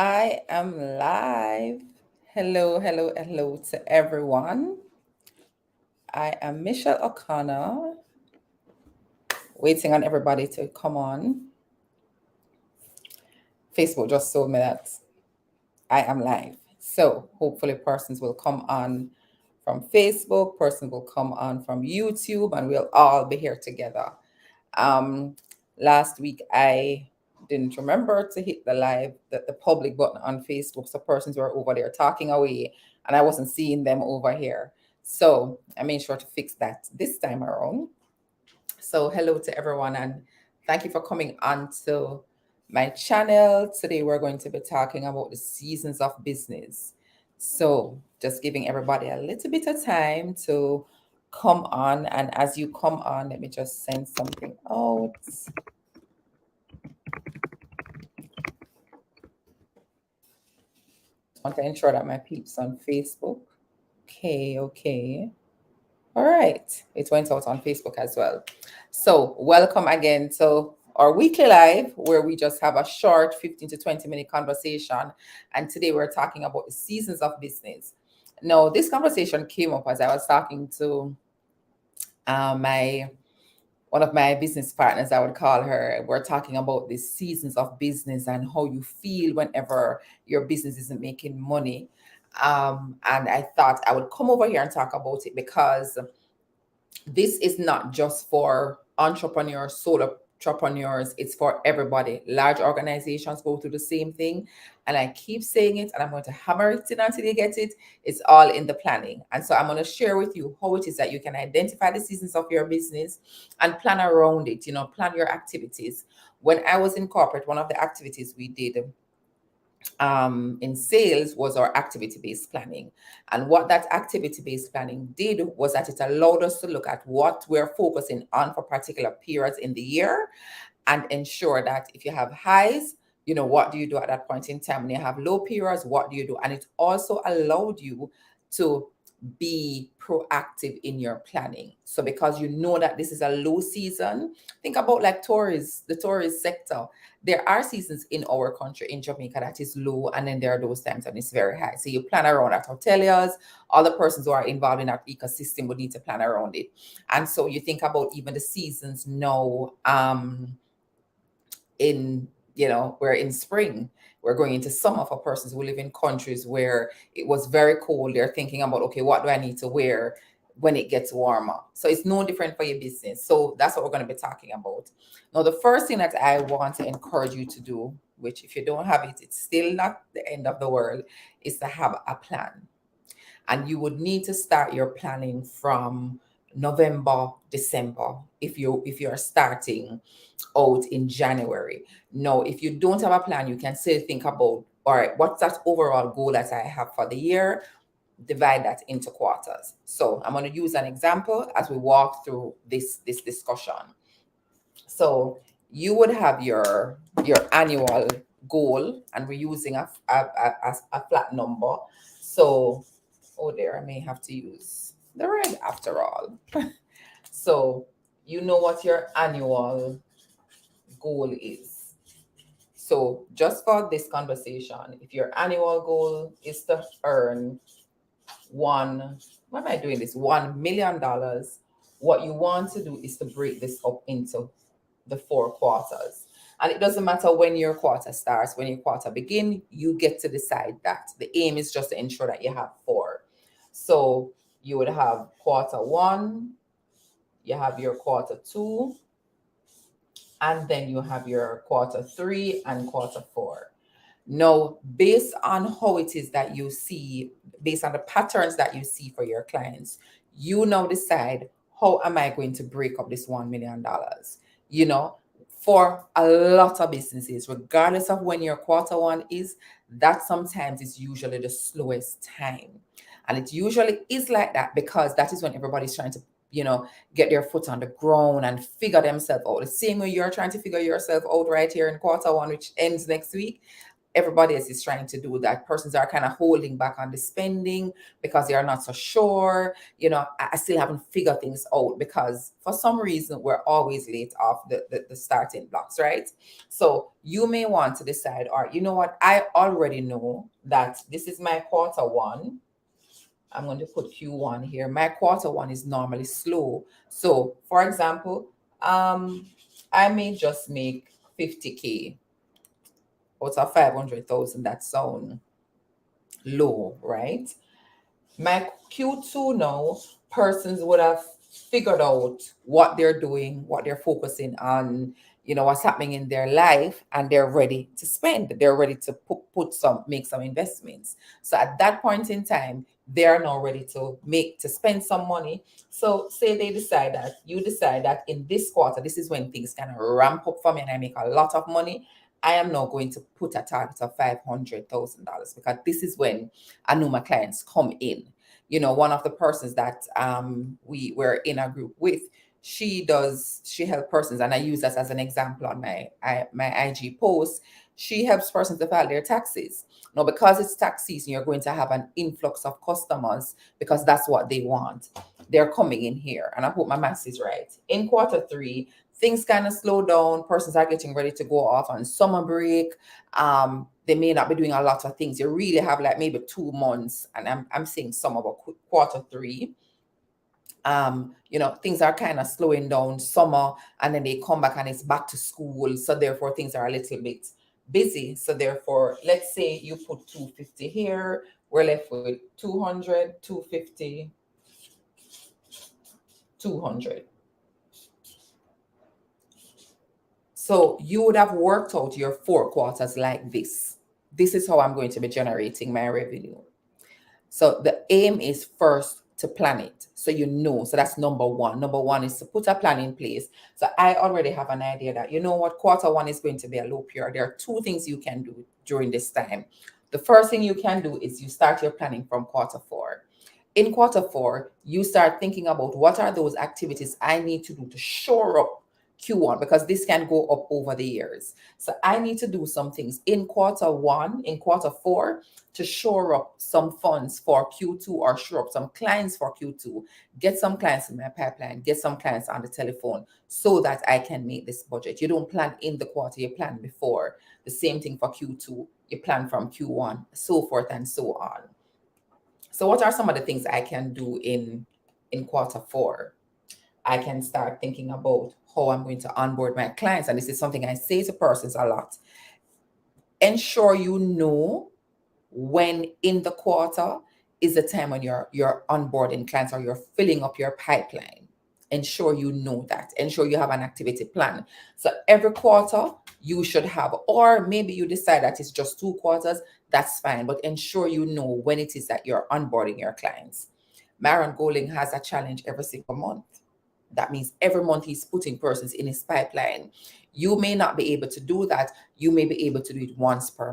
I am live. Hello, hello, hello to everyone. I am Michelle O'Connor, waiting on everybody to come on. Facebook just told me that I am live. So hopefully persons will come on from Facebook, person will come on from YouTube, and we'll all be here together. Um, Last week I didn't remember to hit the public button on Facebook, so persons were over there talking away, and I wasn't seeing them over here. So I made sure to fix that this time around. So hello to everyone, and thank you for coming on to my channel. Today we're going to be talking about the seasons of business. So just giving everybody a little bit of time to come on, and as you come on, let me just send something out. Want to ensure that my peeps on Facebook. Okay, okay. All right. It went out on Facebook as well. So, welcome again to our weekly live where we just have a short 15 to 20-minute conversation. And today we're talking about the seasons of business. Now, this conversation came up as I was talking to my one of my business partners, I would call her. We're talking about the seasons of business and how you feel whenever your business isn't making money. And I thought I would come over here and talk about it because this is not just for entrepreneurs, solo entrepreneurs, it's for everybody. Large organizations go through the same thing. And I keep saying it, and I'm going to hammer it in until you get it. It's all in the planning. And so I'm going to share with you how it is that you can identify the seasons of your business and plan around it, plan your activities. When I was in corporate, one of the activities we did in sales was our activity-based planning. And what that activity-based planning did was that it allowed us to look at what we're focusing on for particular periods in the year and ensure that if you have highs, what do you do at that point in time? When you have low periods, what do you do? And it also allowed you to be proactive in your planning. So because you know that this is a low season, think about like tourists, the tourist sector. There are seasons in our country, in Jamaica, that is low, and then there are those times when it's very high. So you plan around that. Hoteliers, all the persons who are involved in that ecosystem would need to plan around it. And so you think about even the seasons now, in we're in spring, we're going into summer. For persons who live in countries where it was very cold, they're thinking about, okay, what do I need to wear when it gets warmer? So it's no different for your business. So that's what we're going to be talking about. Now, the first thing that I want to encourage you to do, which if you don't have it, it's still not the end of the world, is to have a plan. And you would need to start your planning from November, December, if you're starting out in January. Now, if you don't have a plan, you can still think about, all right, what's that overall goal that I have for the year? Divide that into quarters. So I'm going to use an example as we walk through this discussion. So you would have your annual goal, and we're using a flat number. So, oh there, I may have to use the red after all. So you know what your annual goal is. So just for this conversation, if your annual goal is to earn what am I doing this? $1 million, what you want to do is to break this up into the 4 quarters. And it doesn't matter when your quarter starts, when your quarter begin, you get to decide that. The aim is just to ensure that you have 4. So you would have quarter 1, you have your quarter 2, and then you have your quarter 3 and quarter 4. Now, based on how it is that you see, based on the patterns that you see for your clients, you now decide, how am I going to break up this $1 million? You know, for a lot of businesses, regardless of when your quarter 1 is, that sometimes is usually the slowest time. And it usually is like that because that is when everybody's trying to, get their foot on the ground and figure themselves out. The same way you're trying to figure yourself out right here in quarter 1, which ends next week. everybody else is trying to do that. Persons are kind of holding back on the spending because they are not so sure. I still haven't figured things out because for some reason we're always late off the starting blocks, right? So you may want to decide, or you know what, I already know that this is my quarter one. I'm going to put Q1 here. My quarter one is normally slow. So for example, I may just make 50K out of 500,000. That sound low, right? My Q2 now, persons would have figured out what they're doing, what they're focusing on, what's happening in their life, and they're ready to spend. They're ready to make some investments. So at that point in time, they're now ready to spend some money. So say you decide that in this quarter, this is when things kind of ramp up for me and I make a lot of money. I am now going to put a target of $500,000 because this is when I know my clients come in. One of the persons that we were in a group with, she helps persons, and I use that as an example on my IG post. She helps persons to file their taxes. Now, because it's tax season, you're going to have an influx of customers because that's what they want. They're coming in here, and I hope my math is right. In quarter three, things kind of slow down. Persons are getting ready to go off on summer break. They may not be doing a lot of things. You really have like maybe 2 months, and I'm saying summer, but quarter three. Things are kind of slowing down summer, and then they come back and it's back to school. So therefore, things are a little bit busy. So therefore, let's say you put 250 here. We're left with 200, 250, 200. So you would have worked out your 4 quarters like this. This is how I'm going to be generating my revenue. So the aim is first to plan it. So so that's number one. Number one is to put a plan in place. So I already have an idea that, quarter one is going to be a low period. There are 2 things you can do during this time. The first thing you can do is you start your planning from quarter 4. In quarter 4, you start thinking about what are those activities I need to do to shore up Q1, because this can go up over the years. So I need to do some things in quarter 4 to shore up some funds for Q2, or shore up some clients for Q2, get some clients in my pipeline, get some clients on the telephone so that I can make this budget. You don't plan in the quarter, you plan before. The same thing for Q2, you plan from Q1, so forth and so on. So what are some of the things I can do in quarter 4? I can start thinking about how I'm going to onboard my clients. And this is something I say to persons a lot. Ensure you know when in the quarter is the time when you're onboarding clients or you're filling up your pipeline. Ensure you know that. Ensure you have an activity plan. So every quarter you should have, or maybe you decide that it's just 2 quarters, that's fine. But ensure you know when it is that you're onboarding your clients. Myron Golding has a challenge every single month. That means every month he's putting persons in his pipeline. You may not be able to do that. You may be able to do it once per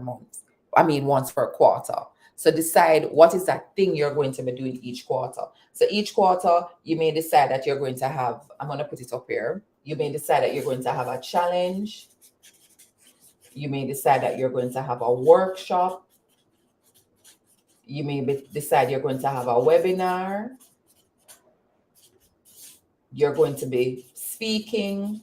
quarter. So decide what is that thing you're going to be doing each quarter. So each quarter, you may decide that you're going to have, I'm going to put it up here. You may decide that you're going to have a challenge. You may decide that you're going to have a workshop. You may decide you're going to have a webinar. You're going to be speaking,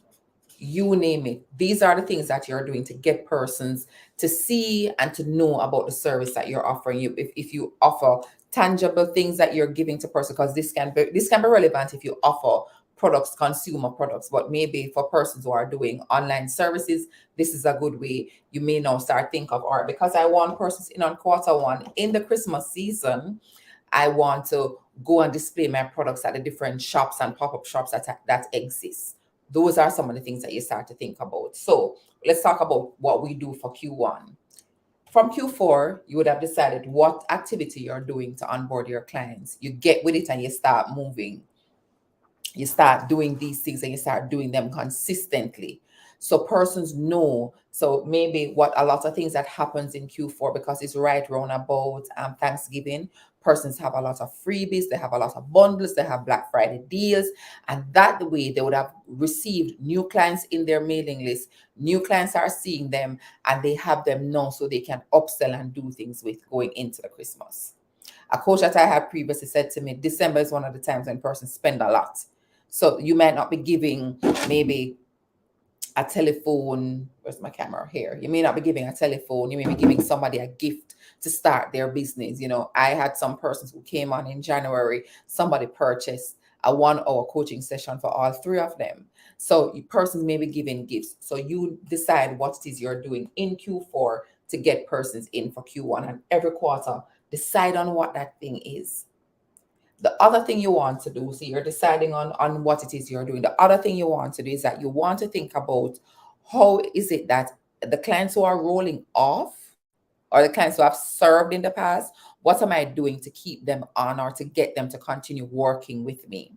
you name it. These are the things that you're doing to get persons to see and to know about the service that you're offering. If you offer tangible things that you're giving to person, because this can be relevant if you offer products, consumer products, but maybe for persons who are doing online services, this is a good way. You may now start think of, all right, because I want persons in on quarter 1 in the Christmas season, I want to go and display my products at the different shops and pop-up shops that exist. Those are some of the things that you start to think about. So let's talk about what we do for Q1. From Q4, you would have decided what activity you're doing to onboard your clients. You get with it and you start moving. You start doing these things and you start doing them consistently. So persons know. So maybe what a lot of things that happens in Q4, because it's right around about Thanksgiving, persons have a lot of freebies, they have a lot of bundles, they have Black Friday deals, and that way they would have received new clients in their mailing list. New clients are seeing them, and they have them now so they can upsell and do things with going into the Christmas. A coach that I had previously said to me, December is one of the times when persons spend a lot. So you might not be giving maybe a telephone. Where's my camera? Here. You may not be giving a telephone. You may be giving somebody a gift to start their business. You know, I had some persons who came on in January. Somebody purchased a 1 hour coaching session for all three of them. So persons may be giving gifts. So you decide what it is you're doing in Q4 to get persons in for Q1, and every quarter decide on what that thing is. The other thing you want to do, so you're deciding on what it is you're doing. The other thing you want to do is that you want to think about how is it that the clients who are rolling off, or the clients who have served in the past, what am I doing to keep them on or to get them to continue working with me?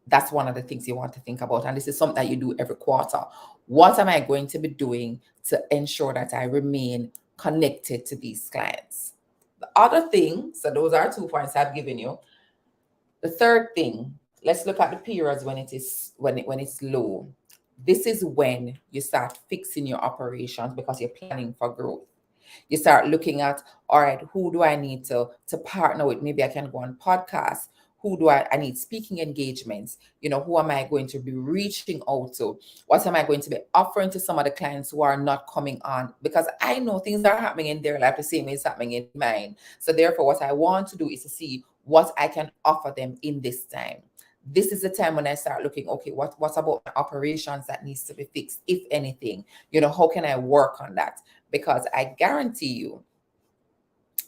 That's one of the things you want to think about. And this is something that you do every quarter. What am I going to be doing to ensure that I remain connected to these clients? The other thing, so those are 2 points I've given you. The third thing, let's look at the periods when when it's low. This is when you start fixing your operations because you're planning for growth. You start looking at, all right, who do I need to partner with? Maybe I can go on podcasts. Who do I need speaking engagements? You know, who am I going to be reaching out to? What am I going to be offering to some of the clients who are not coming on? Because I know things are happening in their life the same way it's happening in mine. So therefore, what I want to do is to see what I can offer them in this time. This is the time when I start looking, okay, what about my operations that needs to be fixed, if anything? You know, how can I work on that? Because I guarantee you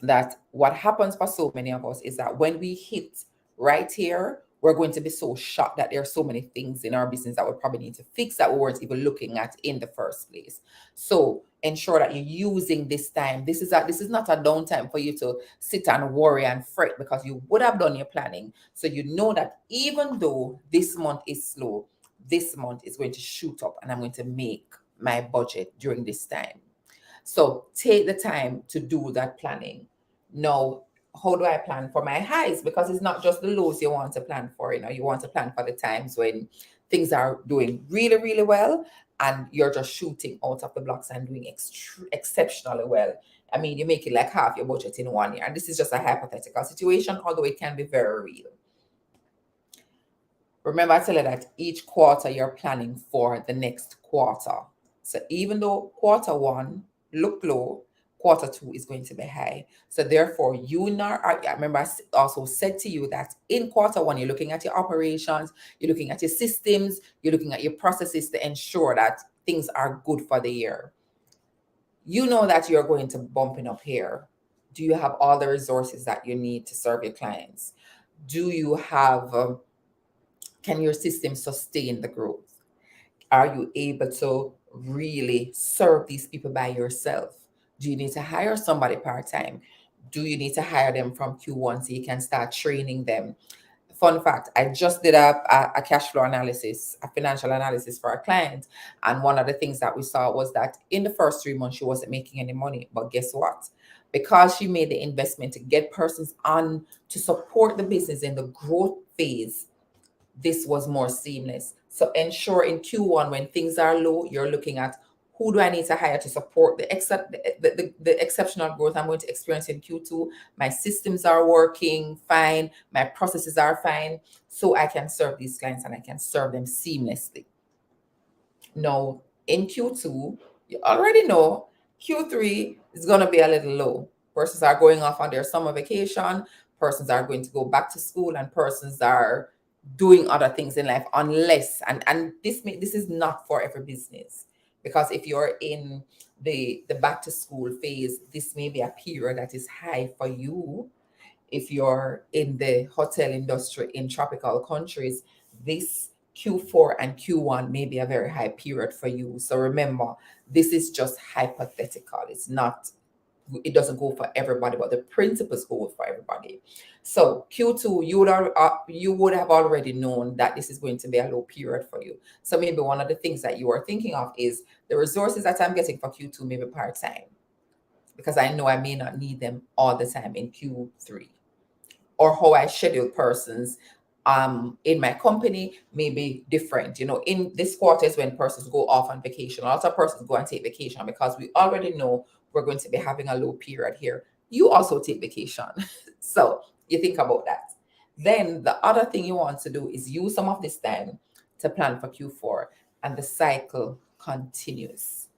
that what happens for so many of us is that when we hit right here, we're going to be so shocked that there are so many things in our business that we probably need to fix that we weren't even looking at in the first place. So ensure that you're using this time. This is not a downtime for you to sit and worry and fret, because you would have done your planning. So you know that even though this month is slow, this month is going to shoot up, and I'm going to make my budget during this time. So take the time to do that planning. Now, how do I plan for my highs? Because it's not just the lows you want to plan for. You know, you want to plan for the times when things are doing really, really well, and you're just shooting out of the blocks and doing exceptionally well. I mean, you make it like half your budget in 1 year. And this is just a hypothetical situation, although it can be very real. Remember, I tell you that each quarter you're planning for the next quarter. So even though quarter one look low, quarter two is going to be high. So therefore, I remember I also said to you that in quarter one, you're looking at your operations, you're looking at your systems, you're looking at your processes to ensure that things are good for the year. You know that you're going to bumping up here. Do you have all the resources that you need to serve your clients? Do you have can your system sustain the growth? Are you able to really serve these people by yourself? Do you need to hire somebody part-time? Do you need to hire them from Q1 so you can start training them? Fun fact, I just did a cash flow analysis, a financial analysis for a client. And one of the things that we saw was that in the first 3 months, she wasn't making any money. But guess what? Because she made the investment to get persons on to support the business in the growth phase, this was more seamless. So ensure in Q1 when things are low, you're looking at who do I need to hire to support the exceptional growth I'm going to experience in Q2. My systems are working fine, my processes are fine, so I can serve these clients and I can serve them seamlessly. Now, in Q2, you already know Q3 is going to be a little low. Persons are going off on their summer vacation, persons are going to go back to school, and persons are doing other things in life, unless and this is not for every business, because if you're in the back to school phase, this may be a period that is high for you. If you're in the hotel industry in tropical countries, this Q4 and Q1 may be a very high period for you. So remember, this is just hypothetical. It's not it doesn't go for everybody, but the principles go for everybody. So Q2, you would have already known that this is going to be a low period for you. So maybe one of the things that you are thinking of is the resources that I'm getting for Q2 maybe part-time, because I know I may not need them all the time in Q3, or how I schedule persons in my company may be different. In this quarter is when persons go off on vacation. A lot of persons go and take vacation because we already know we're going to be having a low period here. You also take vacation. So you think about that. Then the other thing you want to do is use some of this time to plan for Q4, and the cycle continues.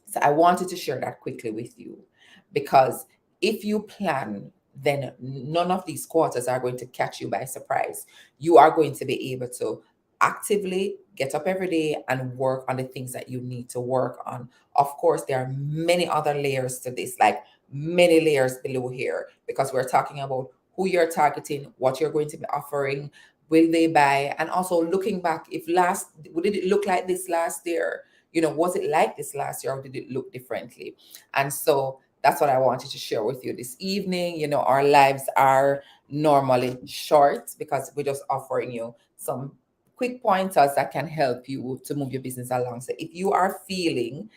So I wanted to share that quickly with you, because if you plan, then none of these quarters are going to catch you by surprise. You are going to be able to actively get up every day and work on the things that you need to work on. Of course, there are many other layers to this, like many layers below here, because we're talking about who you're targeting, what you're going to be offering, will they buy, and also looking back, if did it look like this last year? Was it like this last year, or did it look differently? And so that's what I wanted to share with you this evening. Our lives are normally short because we're just offering you some quick pointers that can help you to move your business along. So if you are feeling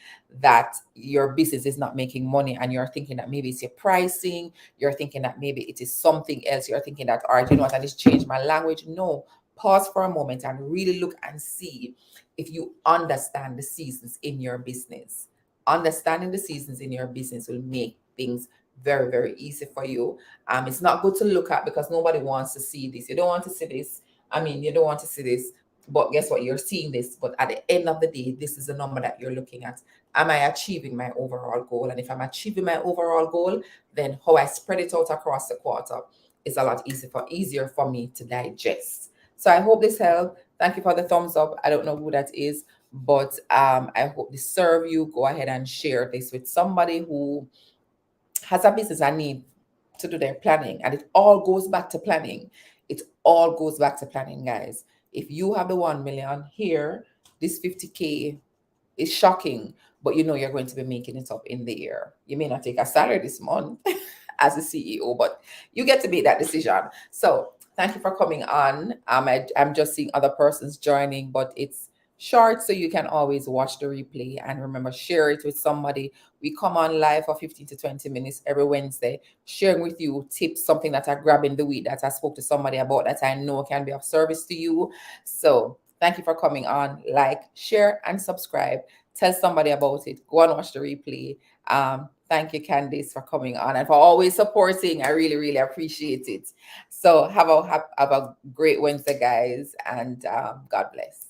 that your business is not making money, and you're thinking that maybe it's your pricing, you're thinking that maybe it is something else, you're thinking that, all right, you know what, I just change my language. No, pause for a moment and really look and see if you understand the seasons in your business. Understanding the seasons in your business will make things very, very easy for you. It's not good to look at because nobody wants to see this. You don't want to see this. You don't want to see this, but guess what? You're seeing this. But at the end of the day, this is the number that you're looking at. Am I achieving my overall goal? And if I'm achieving my overall goal, then how I spread it out across the quarter is a lot easier for me to digest. So I hope this helped. Thank you for the thumbs up. I don't know who that is, but I hope this serve you. Go ahead and share this with somebody who has a business and need to do their planning. And it all goes back to planning. It all goes back to planning, guys. If you have the 1 million here, this 50K is shocking, but you're going to be making it up in the year. You may not take a salary this month as a CEO, but you get to make that decision. So thank you for coming on. I'm just seeing other persons joining, but it's short, so you can always watch the replay. And remember, share it with somebody. We come on live for 15 to 20 minutes every Wednesday, sharing with you tips, something that I grab in the week that I spoke to somebody about that I know can be of service to you. So thank you for coming on. Like, share, and subscribe. Tell somebody about it. Go and watch the replay. Thank you, Candice, for coming on and for always supporting. I really, really appreciate it. So have a great Wednesday, guys, and God bless.